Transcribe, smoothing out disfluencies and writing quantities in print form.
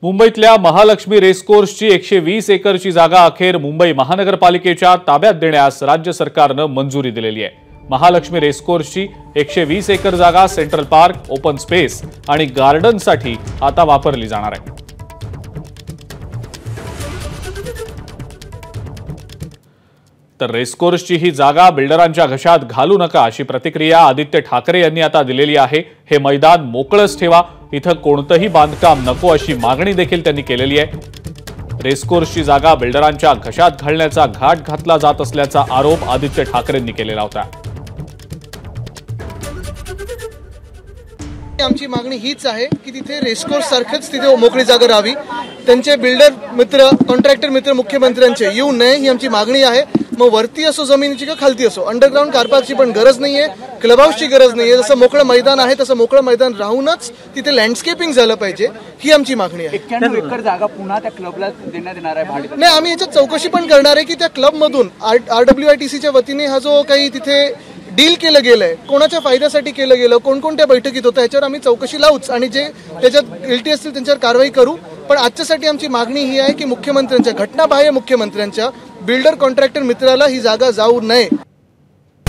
मुंबईतल्या महालक्ष्मी रेसकोर्सची 120 एकरची जागा अखेर मुंबई महानगरपालिकेच्या ताब्यात देण्यास राज्य सरकारनं मंजुरी दिलेली आहे। महालक्ष्मी रेसकोर्सची 120 एकर जागा सेंट्रल पार्क, ओपन स्पेस आणि गार्डनसाठी आता वापरली जाणार आहे। तर रेसकोर्सची ही जागा बिल्डरांच्या घशात घालू नका अशी प्रतिक्रिया आदित्य ठाकरे यांनी आता दिलेली आहे। हे मैदान मोकळंच ठेवा, इथं कोणतंही बांधकाम नको अशी मागणी देखील त्यांनी केलेली आहे। रेसकोर्सची जागा बिल्डरांच्या घशात घालण्याचा घाट घातला जात असल्याचा आरोप आदित्य ठाकरेंनी केलेला होता। आमची मागणी हीच आहे की तिथे रेसकोर्स सारखंच तिथे मोकळी जागा राहावी, त्यांचे बिल्डर मित्र, कॉन्ट्रॅक्टर मित्र मुख्यमंत्र्यांचे येऊ नये ही आमची मागणी आहे। मग वरती असो जमिनीची का खालती असो, अंडरग्राउंड कार पार्कची पण गरज नाहीये, क्लब हाऊसची गरज नाहीये। जसं मोकळं मैदान आहे तसं मोकळं मैदान राहूनच तिथे लँडस्केपिंग झालं पाहिजे ही आमची मागणी आहे। 91 एकर जागा पुन्हा त्या क्लबला देण्यात येणार आहे भाडे? नाही, आम्ही याच्यात चौकशी पण करणार आहे की त्या क्लबमधून RWITCच्या वतीने हा जो काही तिथे डील केलं गेलंय, कोणाच्या फायद्यासाठी केलं गेलं, कोणकोणत्या बैठकीत होतं, याच्यावर आम्ही चौकशी लावूच आणि जे त्याच्यात गिल्टी असतील त्यांच्यावर कारवाई करू। पण आजच्यासाठी आमची मागणी ही आहे की मुख्यमंत्र्यांच्या, घटनाबाह्य मुख्यमंत्र्यांच्या बिल्डर कॉन्ट्रॅक्टर मित्राला ही जागा जाऊ नये।